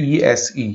ESE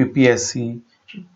PPSC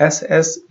SS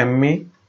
MA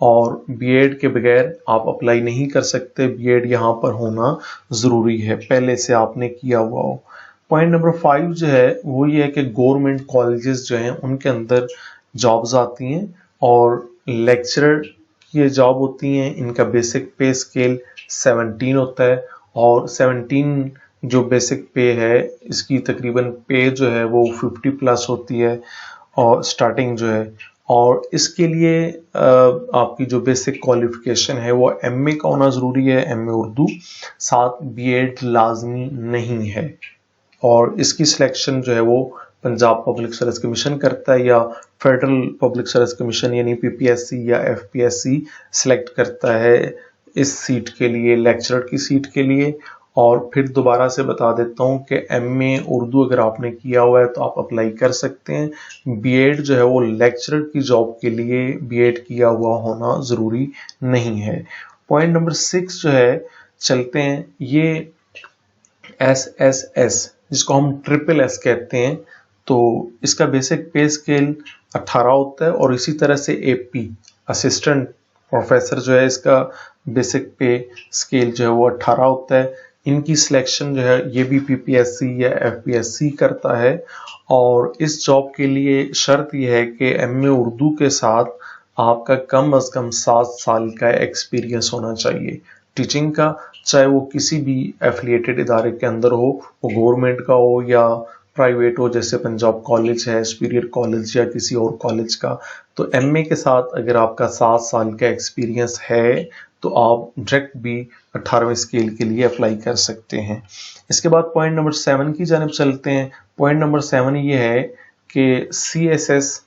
اور be add کے بغیر آپ اپلائی نہیں کر سکتے. بی ایڈ یہاں پر ہونا ضروری ہے، پہلے سے آپ نے کیا ہوا ہو. پوائنٹ نمبر 5 جو ہے وہ یہ ہے کہ گورنمنٹ کالجز جو ہیں ان کے اندر جابز آتی ہیں اور لیکچرر کی یہ جاب ہوتی ہیں. ان کا بیسک پے اسکیل 17 ہوتا ہے اور 17 جو بیسک پے ہے اس کی تقریباً پے جو ہے وہ 50 پلس ہوتی ہے اور اسٹارٹنگ جو ہے. اور اس کے لیے آپ کی جو بیسک کوالیفیکیشن ہے وہ ایم اے کا ہونا ضروری ہے، ایم اے اردو، ساتھ بی ایڈ لازمی نہیں ہے. اور اس کی سلیکشن جو ہے وہ پنجاب پبلک سروس کمیشن کرتا ہے یا فیڈرل پبلک سروس کمیشن یعنی پی پی ایس سی یا F P S C select کرتا ہے اس سیٹ کے لیے، لیکچرر کی سیٹ کے لیے. اور پھر دوبارہ سے بتا دیتا ہوں کہ ایم اے اردو اگر آپ نے کیا ہوا ہے تو آپ اپلائی کر سکتے ہیں. بی ایڈ جو ہے وہ لیکچرر کی جاب کے لیے بی ایڈ کیا ہوا ہونا ضروری نہیں ہے. پوائنٹ نمبر 6 جو ہے چلتے ہیں، یہ ایس ایس ایس جس کو ہم ٹرپل ایس کہتے ہیں، تو اس کا بیسک پے اسکیل 18 ہوتا ہے اور اسی طرح سے اے پی اسسٹنٹ پروفیسر جو ہے اس کا بیسک پے اسکیل جو ہے وہ 18 ہوتا ہے. ان کی سلیکشن جو ہے یہ بھی پی پی ایس سی یا ایف پی ایس سی کرتا ہے. اور اس جاب کے لیے شرط یہ ہے کہ ایم اے اردو کے ساتھ آپ کا کم از کم 7 سال کا ایکسپیرینس ہونا چاہیے ٹیچنگ کا، چاہے وہ کسی بھی ایفیلیٹڈ ادارے کے اندر ہو، وہ گورنمنٹ کا ہو یا پرائیویٹ ہو جیسے پنجاب کالج ہے، سپیریئر کالج یا کسی اور کالج کا. تو ایم اے کے ساتھ اگر آپ کا 7 سال کا ایکسپیرینس ہے تو آپ ڈائریکٹ بھی 18ویں اسکیل کے لیے اپلائی کر سکتے ہیں. اس کے بعد پوائنٹ نمبر 7 کی جانب چلتے ہیں. پوائنٹ نمبر 7 یہ ہے کہ سی ایس ایس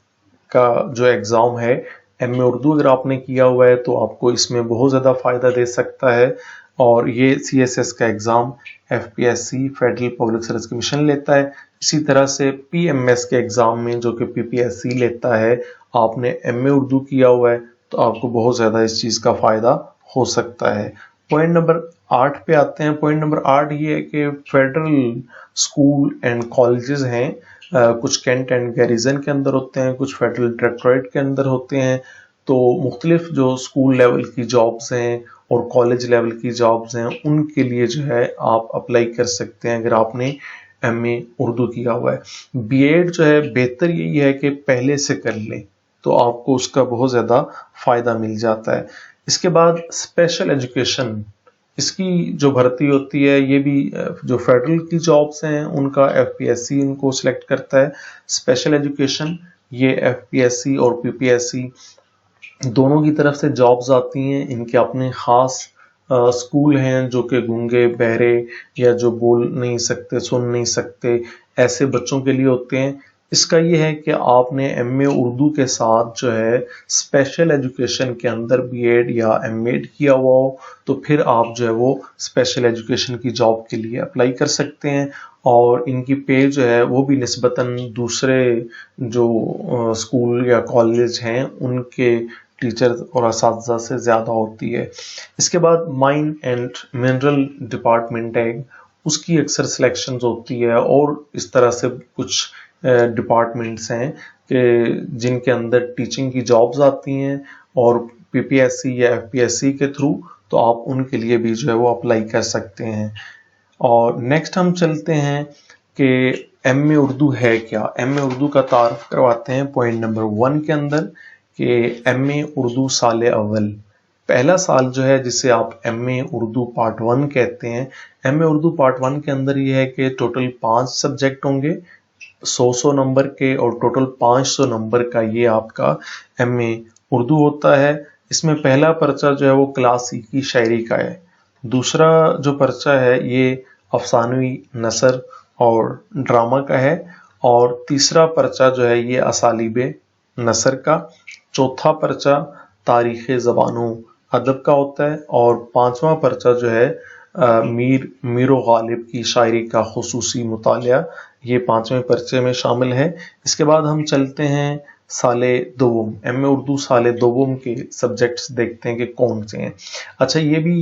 کا جو ایگزام ہے، ایم اے اردو اگر آپ نے کیا ہوا ہے تو آپ کو اس میں بہت زیادہ فائدہ دے سکتا ہے. اور یہ سی ایس ایس کا exam F P S C federal public service commission لیتا ہے. اسی طرح سے پی ایم ایس کے ایگزام میں جو کہ پی پی ایس سی لیتا ہے، آپ نے ایم اے اردو کیا ہوا ہے تو آپ کو بہت زیادہ اس چیز کا فائدہ ہو سکتا ہے. پوائنٹ نمبر 8 پہ آتے ہیں. پوائنٹ نمبر 8 یہ ہے کہ فیڈرل اسکول اینڈ کالجز ہیں، کچھ کینٹ اینڈ گیریزن کے اندر ہوتے ہیں، کچھ فیڈرل ڈائریکٹوریٹ کے اندر ہوتے ہیں. تو مختلف جو اسکول لیول کی جابز ہیں اور کالج لیول کی جابز ہیں ان کے لیے جو ہے آپ اپلائی کر سکتے ہیں اگر آپ نے ایم اے اردو کیا ہوا ہے. بی ایڈ جو ہے بہتر یہی ہے کہ پہلے سے کر لیں تو آپ کو اس کا بہت زیادہ فائدہ مل جاتا ہے. اس کے بعد اسپیشل ایجوکیشن، اس کی جو بھرتی ہوتی ہے یہ بھی جو فیڈرل کی جابز ہیں ان کا ایف پی ایس سی ان کو سلیکٹ کرتا ہے. اسپیشل ایجوکیشن یہ ایف پی ایس سی اور پی پی ایس سی دونوں کی طرف سے جابز آتی ہیں. ان کے اپنے خاص اسکول ہیں جو کہ گونگے، بہرے یا جو بول نہیں سکتے، سن نہیں سکتے، ایسے بچوں کے لیے ہوتے ہیں. اس کا یہ ہے کہ آپ نے ایم اے اردو کے ساتھ جو ہے اسپیشل ایجوکیشن کے اندر بی ایڈ یا ایم ایڈ کیا ہوا ہو تو پھر آپ جو ہے وہ اسپیشل ایجوکیشن کی جاب کے لیے اپلائی کر سکتے ہیں. اور ان کی پے جو ہے وہ بھی نسبتاً دوسرے جو اسکول یا کالج ہیں ان کے ٹیچر اور اساتذہ سے زیادہ ہوتی ہے. اس کے بعد مائن اینڈ منرل ڈپارٹمنٹ ہے، اس کی اکثر سلیکشنز ہوتی ہے. اور اس طرح سے کچھ ڈپارٹمنٹس ہیں کہ جن کے اندر ٹیچنگ کی جابز آتی ہیں اور پی پی ایس سی یا ایف پی ایس سی کے تھرو تو آپ ان کے لیے بھی جو ہے وہ اپلائی کر سکتے ہیں. اور نیکسٹ ہم چلتے ہیں کہ ایم اے اردو ہے کیا. ایم اے اردو کا تعارف کرواتے ہیں پوائنٹ نمبر 1 کے اندر کہ ایم اے اردو سال اول، پہلا سال جو ہے جسے آپ ایم اے اردو پارٹ 1 کہتے ہیں. ایم اے اردو پارٹ 1 کے اندر یہ ہے کہ ٹوٹل 5 سبجیکٹ ہوں گے 100 نمبر کے، اور ٹوٹل 500 نمبر کا یہ آپ کا ایم اے اردو ہوتا ہے. اس میں پہلا پرچہ جو ہے وہ کلاسیکی شاعری کا ہے، دوسرا جو پرچہ ہے یہ افسانوی نثر اور ڈرامہ کا ہے، اور تیسرا پرچہ جو ہے یہ اسالیب نثر کا، چوتھا پرچہ تاریخ زبان و ادب کا ہوتا ہے، اور 5واں پرچہ جو ہے میر و غالب کی شاعری کا خصوصی مطالعہ، یہ 5ویں پرچے میں شامل ہے. اس کے بعد ہم چلتے ہیں سال دوم. ایم اے اردو سال دوم کے سبجیکٹس دیکھتے ہیں کہ کون سے ہیں. اچھا، یہ بھی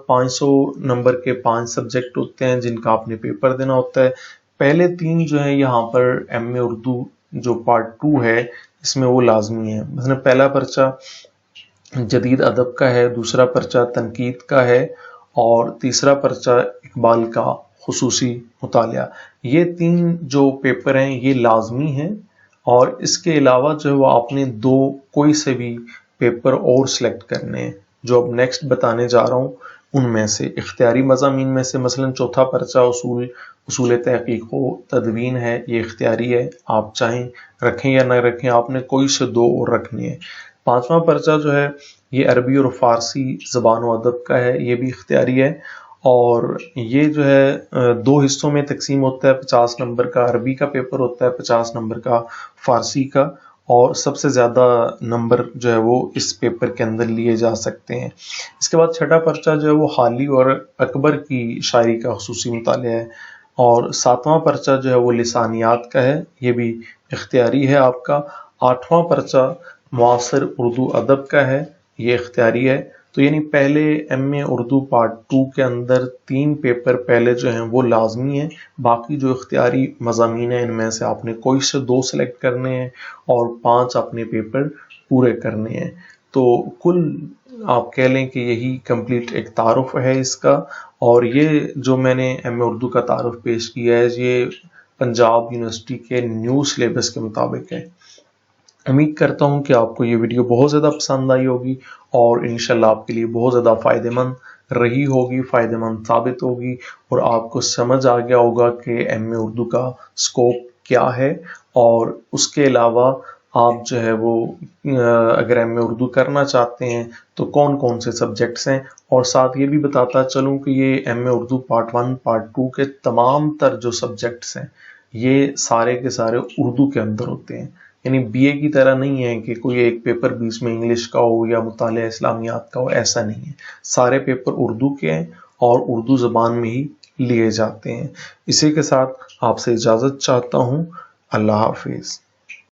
500 نمبر کے 5 سبجیکٹ ہوتے ہیں جن کا آپ نے پیپر دینا ہوتا ہے. پہلے 3 جو ہیں یہاں پر ایم اے اردو جو پارٹ 2 ہے اس میں وہ لازمی ہے. مثلا پہلا پرچہ جدید ادب کا ہے، دوسرا پرچہ تنقید کا ہے، اور تیسرا پرچہ اقبال کا خصوصی مطالعہ۔ یہ 3 جو پیپر ہیں یہ لازمی ہیں، اور اس کے علاوہ جو ہے وہ آپ نے 2 کوئی سے بھی پیپر اور سلیکٹ کرنے ہیں، جو اب نیکسٹ بتانے جا رہا ہوں ان میں سے۔ اختیاری مضامین میں سے مثلا چوتھا پرچہ اصول تحقیق و تدوین ہے، یہ اختیاری ہے، آپ چاہیں رکھیں یا نہ رکھیں، آپ نے کوئی سے 2 اور رکھنے ہیں۔ 5واں پرچہ جو ہے یہ عربی اور فارسی زبان و ادب کا ہے، یہ بھی اختیاری ہے، اور یہ جو ہے 2 حصوں میں تقسیم ہوتا ہے، 50 نمبر کا عربی کا پیپر ہوتا ہے، 50 نمبر کا فارسی کا، اور سب سے زیادہ نمبر جو ہے وہ اس پیپر کے اندر لیے جا سکتے ہیں۔ اس کے بعد چھٹا پرچہ جو ہے وہ حالی اور اکبر کی شاعری کا خصوصی مطالعہ ہے، اور 7واں پرچہ جو ہے وہ لسانیات کا ہے، یہ بھی اختیاری ہے آپ کا۔ 8واں پرچہ معاصر اردو ادب کا ہے، یہ اختیاری ہے۔ تو یعنی پہلے ایم اے اردو پارٹ 2 کے اندر 3 پیپر پہلے جو ہیں وہ لازمی ہیں، باقی جو اختیاری مضامین ہیں ان میں سے آپ نے کوئی سے 2 سلیکٹ کرنے ہیں، اور 5 اپنے پیپر پورے کرنے ہیں۔ تو کل آپ کہہ لیں کہ یہی کمپلیٹ ایک تعارف ہے اس کا، اور یہ جو میں نے ایم اے اردو کا تعارف پیش کیا ہے یہ پنجاب یونیورسٹی کے نیو سلیبس کے مطابق ہے۔ امید کرتا ہوں کہ آپ کو یہ ویڈیو بہت زیادہ پسند آئی ہوگی، اور انشاءاللہ آپ کے لیے بہت زیادہ فائدہ مند رہی ہوگی، فائدہ مند ثابت ہوگی، اور آپ کو سمجھ آ گیا ہوگا کہ ایم اے اردو کا سکوپ کیا ہے، اور اس کے علاوہ آپ جو ہے وہ اگر ایم اے اردو کرنا چاہتے ہیں تو کون کون سے سبجیکٹس ہیں، اور ساتھ یہ بھی بتاتا چلوں کہ یہ ایم اے اردو پارٹ 1 پارٹ 2 کے تمام تر جو سبجیکٹس ہیں یہ سارے کے سارے اردو کے اندر ہوتے ہیں، یعنی بی اے کی طرح نہیں ہے کہ کوئی ایک پیپر بیچ میں انگلش کا ہو یا مطالعہ اسلامیات کا ہو، ایسا نہیں ہے، سارے پیپر اردو کے ہیں اور اردو زبان میں ہی لیے جاتے ہیں۔ اسی کے ساتھ آپ سے اجازت چاہتا ہوں، اللہ حافظ۔